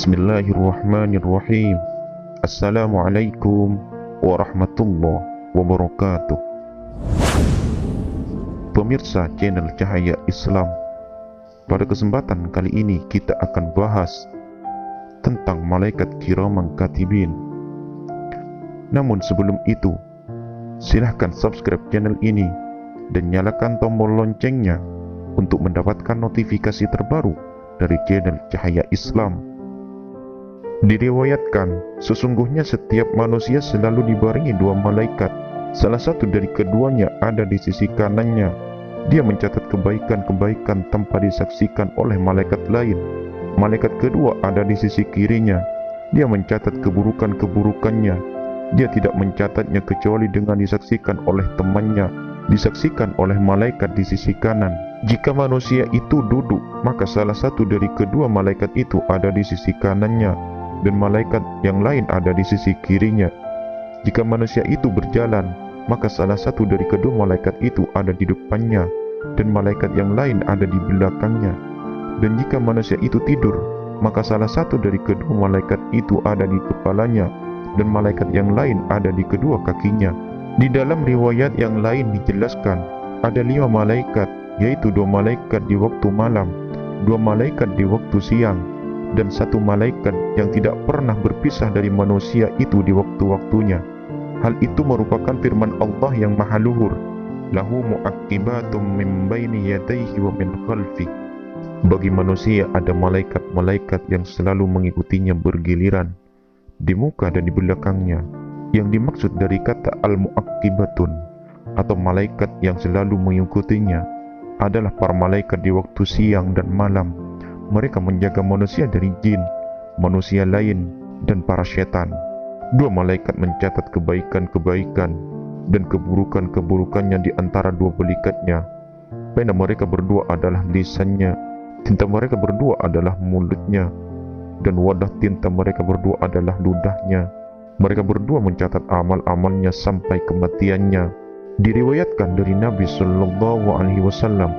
Bismillahirrahmanirrahim. Assalamualaikum warahmatullahi wabarakatuh. Pemirsa channel Cahaya Islam, pada kesempatan kali ini kita akan bahas tentang malaikat kiraman katibin. Namun sebelum itu, silahkan subscribe channel ini dan nyalakan tombol loncengnya untuk mendapatkan notifikasi terbaru dari channel Cahaya Islam. Diriwayatkan, sesungguhnya setiap manusia selalu dibarengi dua malaikat. Salah satu dari keduanya ada di sisi kanannya. Dia mencatat kebaikan-kebaikan tanpa disaksikan oleh malaikat lain. Malaikat kedua ada di sisi kirinya. Dia mencatat keburukan-keburukannya. Dia tidak mencatatnya kecuali dengan disaksikan oleh temannya, disaksikan oleh malaikat di sisi kanan. Jika manusia itu duduk, maka salah satu dari kedua malaikat itu ada di sisi kanannya, dan malaikat yang lain ada di sisi kirinya. Jika manusia itu berjalan, maka salah satu dari kedua malaikat itu ada di depannya, dan malaikat yang lain ada di belakangnya. Dan jika manusia itu tidur, maka salah satu dari kedua malaikat itu ada di kepalanya, dan malaikat yang lain ada di kedua kakinya. Di dalam riwayat yang lain dijelaskan, ada 5 malaikat, yaitu 2 malaikat di waktu malam, 2 malaikat di waktu siang, dan 1 malaikat yang tidak pernah berpisah dari manusia itu di waktu-waktunya. Hal itu merupakan firman Allah yang maha luhur, lahu mu'aqibatum min baini yadayhi wa min khalfi. Bagi manusia ada malaikat-malaikat yang selalu mengikutinya bergiliran di muka dan di belakangnya. Yang dimaksud dari kata al-mu'aqibatun atau malaikat yang selalu mengikutinya adalah para malaikat di waktu siang dan malam. Mereka menjaga manusia dari jin, manusia lain, dan para setan. 2 malaikat mencatat kebaikan-kebaikan dan keburukan-keburukannya di antara 2 belikatnya. Pena mereka berdua adalah lisannya, tinta mereka berdua adalah mulutnya, dan wadah tinta mereka berdua adalah ludahnya. Mereka berdua mencatat amal-amalnya sampai kematiannya. Diriwayatkan dari Nabi Sallallahu Alaihi Wasallam,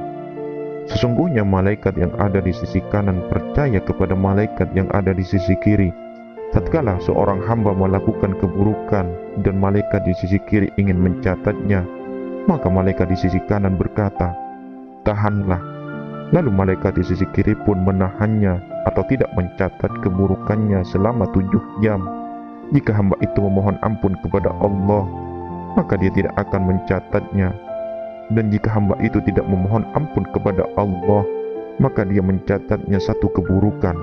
sesungguhnya malaikat yang ada di sisi kanan percaya kepada malaikat yang ada di sisi kiri. Tatkala seorang hamba melakukan keburukan dan malaikat di sisi kiri ingin mencatatnya, maka malaikat di sisi kanan berkata, "Tahanlah." Lalu malaikat di sisi kiri pun menahannya atau tidak mencatat keburukannya selama 7 jam. Jika hamba itu memohon ampun kepada Allah, maka dia tidak akan mencatatnya. Dan jika hamba itu tidak memohon ampun kepada Allah, maka dia mencatatnya 1 keburukan.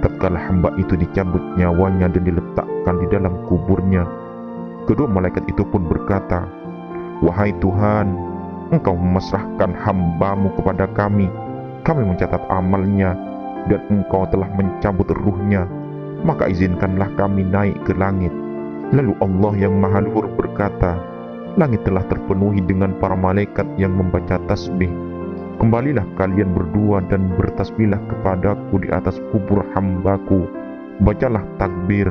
Tatkala hamba itu dicabut nyawanya dan diletakkan di dalam kuburnya, kedua malaikat itu pun berkata, "Wahai Tuhan, Engkau memasrahkan hambamu kepada kami. Kami mencatat amalnya, dan Engkau telah mencabut ruhnya. Maka izinkanlah kami naik ke langit." Lalu Allah yang maha luhur berkata, "Langit telah terpenuhi dengan para malaikat yang membaca tasbih. Kembalilah kalian berdua dan bertasbihlah kepadaku di atas kubur hambaku. Bacalah takbir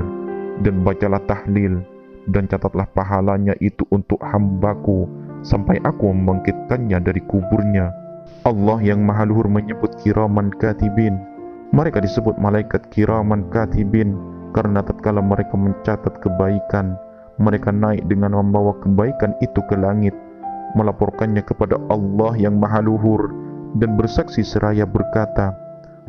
dan bacalah tahlil, dan catatlah pahalanya itu untuk hambaku sampai aku membangkitkannya dari kuburnya." Allah yang maha luhur menyebut kiraman katibin. Mereka disebut malaikat kiraman katibin karena tatkala mereka mencatat kebaikan, mereka naik dengan membawa kebaikan itu ke langit, melaporkannya kepada Allah yang maha luhur, dan bersaksi seraya berkata,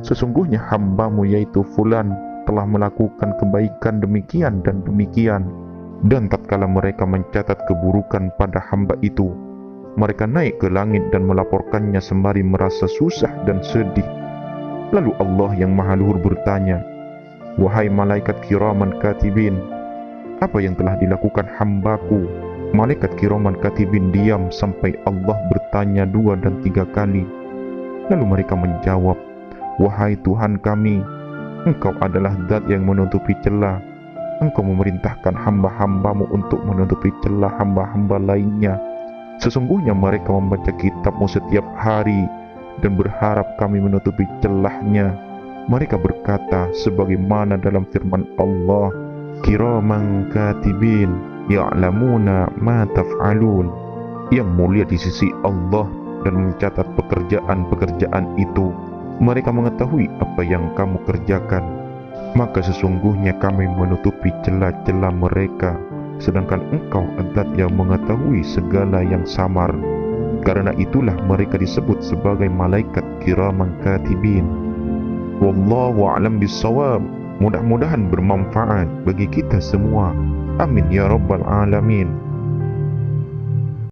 "Sesungguhnya hambamu yaitu Fulan telah melakukan kebaikan demikian dan demikian." Dan tatkala mereka mencatat keburukan pada hamba itu, mereka naik ke langit dan melaporkannya sembari merasa susah dan sedih. Lalu Allah yang maha luhur bertanya, "Wahai malaikat kiraman katibin, apa yang telah dilakukan hambaku?" Malaikat kiraman katibin diam sampai Allah bertanya 2 dan 3 kali. Lalu mereka menjawab, "Wahai Tuhan kami, Engkau adalah zat yang menutupi celah. Engkau memerintahkan hamba-hambamu untuk menutupi celah hamba-hamba lainnya. Sesungguhnya mereka membaca kitab-Mu setiap hari dan berharap kami menutupi celahnya." Mereka berkata sebagaimana dalam firman Allah, "Kiraman katibin ya'lamuna ma taf'alun." Yang mulia di sisi Allah dan mencatat pekerjaan-pekerjaan itu. Mereka mengetahui apa yang kamu kerjakan. maka sesungguhnya kami menutupi celah-celah mereka, sedangkan Engkau Zat yang mengetahui segala yang samar. Karena itulah mereka disebut sebagai malaikat kiraman katibin. Wallahu a'lam bissawab. Mudah-mudahan bermanfaat bagi kita semua. Amin ya rabbal alamin.